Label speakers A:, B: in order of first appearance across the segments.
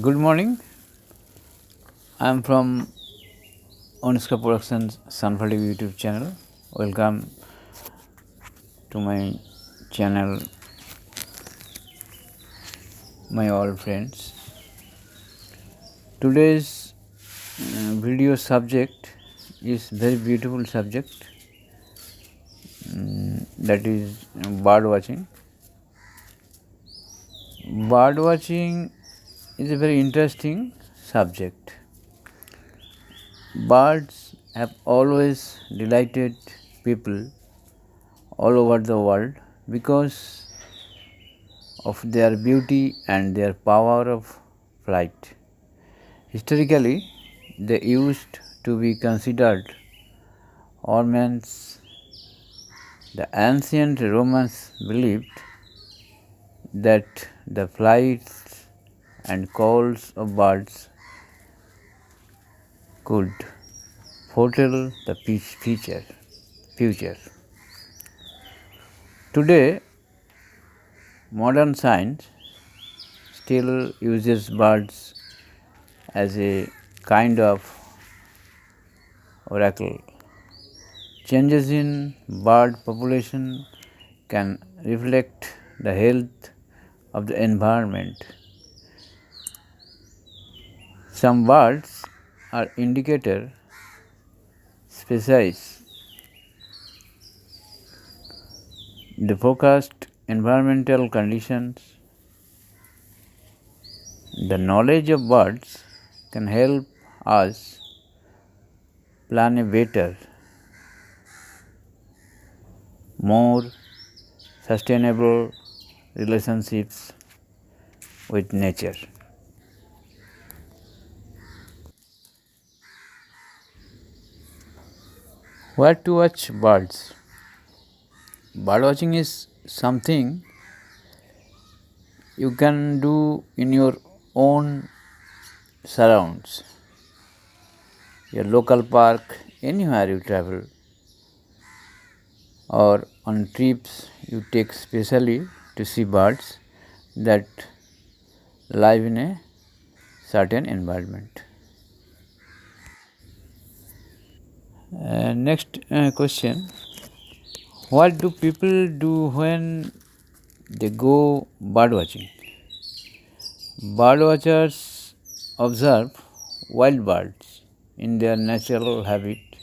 A: Good morning. I am from Onuska Productions Sanfali YouTube channel. Welcome to my channel, my all friends. Today's video subject is very beautiful subject, that is bird watching. Bird watching is a very interesting subject. Birds have always delighted people all over the world because of their beauty and their power of flight. Historically, they used to be considered ornaments. The ancient Romans believed that the flights and calls of birds could foretell the future. Today, modern science still uses birds as a kind of oracle. Changes in bird population can reflect the health of the environment. Some birds are indicator species. They forecast environmental conditions. The knowledge of birds can help us plan a better, more sustainable relationships with nature. Where to watch birds? Bird watching is something you can do in your own surrounds, your local park, anywhere you travel, or on trips you take specially to see birds that live in a certain environment. Next question: what do people do when they go bird watching? Bird watchers observe wild birds in their natural habitat.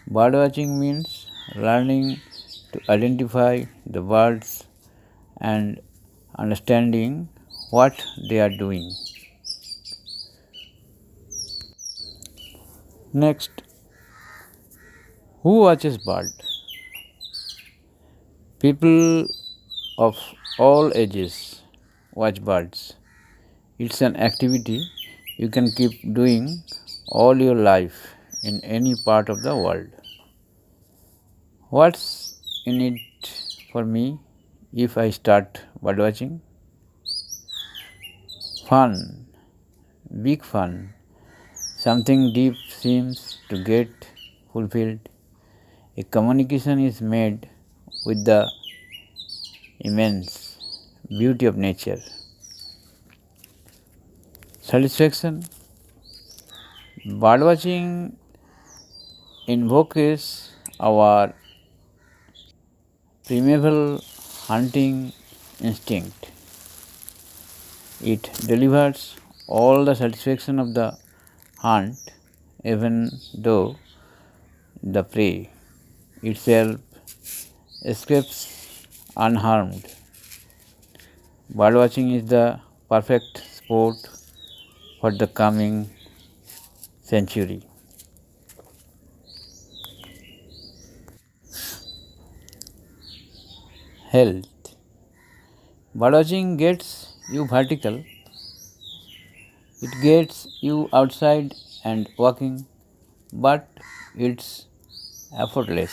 A: Bird watching means learning to identify the birds and understanding what they are doing. Next, who watches bird? People of all ages watch birds. It's an activity you can keep doing all your life in any part of the world. What's in it for me if I start bird watching? Fun, big fun. Something deep seems to get fulfilled. A communication is made with the immense beauty of nature. Satisfaction. Bird watching invokes our primeval hunting instinct. It delivers all the satisfaction of the hunt, even though the prey itself escapes unharmed. Bird watching is the perfect sport for the coming century. Health. Bird watching gets you vertical. It gets you outside and walking, but it's effortless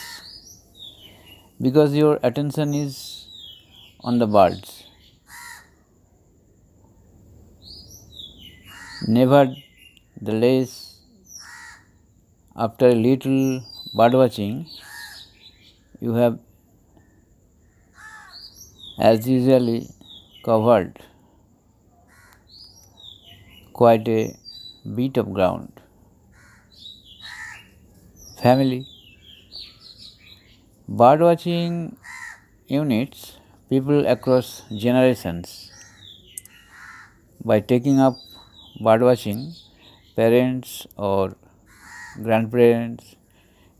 A: because your attention is on the birds. Nevertheless, after a little bird watching, you have as usually covered quite a bit of ground. Family. Birdwatching units people across generations. By taking up birdwatching, parents or grandparents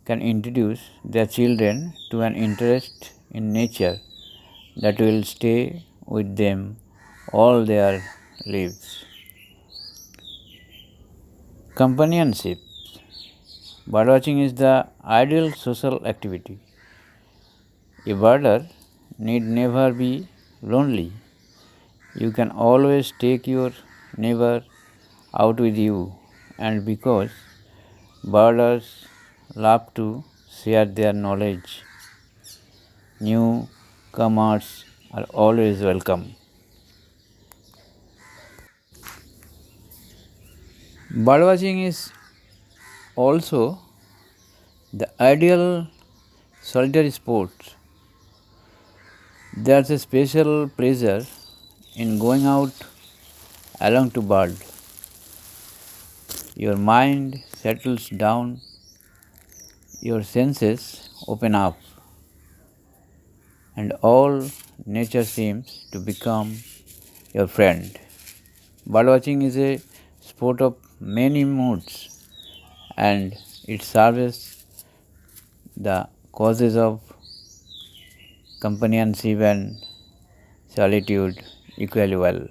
A: can introduce their children to an interest in nature that will stay with them all their lives. Companionship. Birdwatching is the ideal social activity. A birder need never be lonely. You can always take your neighbor out with you, and because birders love to share their knowledge, newcomers are always welcome. Birdwatching is also the ideal solitary sport. There's a special pleasure in going out alone to bird. Your mind settles down, your senses open up, and all nature seems to become your friend. Birdwatching is a sport of many moods and it serves the causes of companionship and solitude equally well.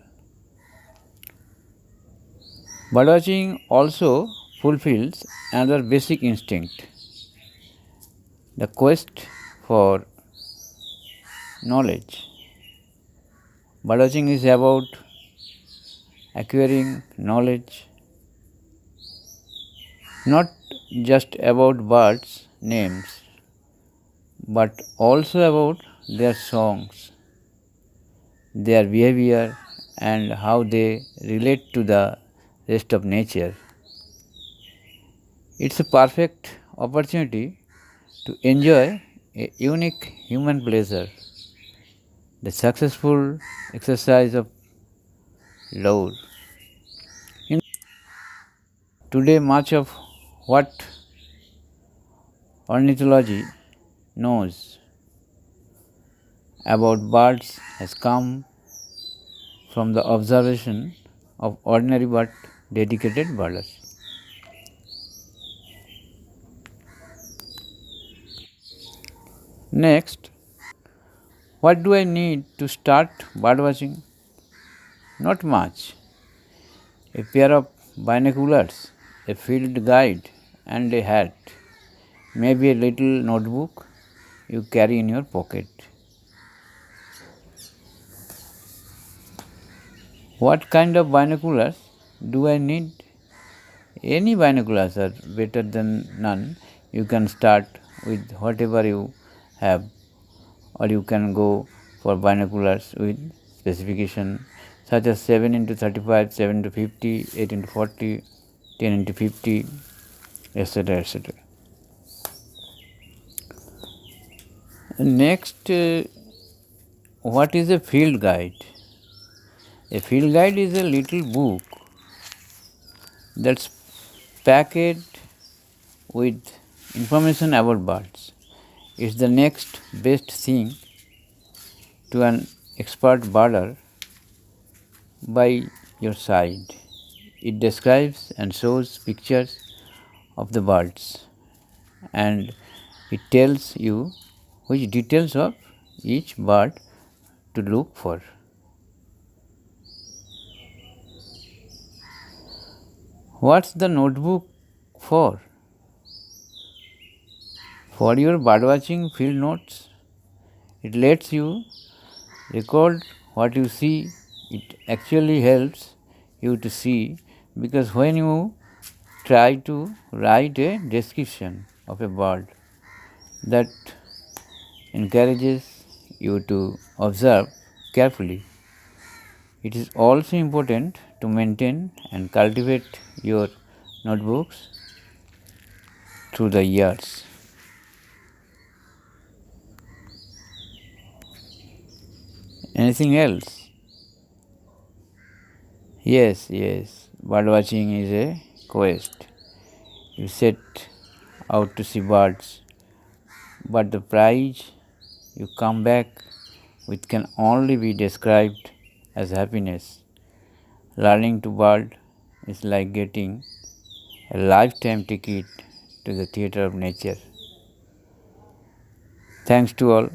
A: Birdwatching also fulfills another basic instinct, the quest for knowledge. Birdwatching is about acquiring knowledge, not just about birds' names, but also about their songs, their behavior, and how they relate to the rest of nature. It's a perfect opportunity to enjoy a unique human pleasure, the successful exercise of lore. In today, much of what ornithology knows about birds has come from the observation of ordinary but dedicated birders. Next, what do I need to start birdwatching? Not much. A pair of binoculars, a field guide, and a hat. Maybe a little notebook you carry in your pocket. What kind of binoculars do I need? Any binoculars are better than none. You can start with whatever you have, or you can go for binoculars with specification such as 7 into 35, 7 into 50, 8 into 40, 10 into 50, etc. etc. Next, what is a field guide? A field guide is a little book that's packed with information about birds. It's the next best thing to an expert birder by your side. It describes and shows pictures of the birds and it tells you which details of each bird to look for. What's the notebook for? For your birdwatching field notes. It lets you record what you see. It actually helps you to see because when you try to write a description of a bird that encourages you to observe carefully. It is also important to maintain and cultivate your notebooks through the years. Anything else? Yes. Birdwatching is a quest. You set out to see birds, but the prize you come back with can only be described as happiness. Learning to bird is like getting a lifetime ticket to the theatre of nature. Thanks to all.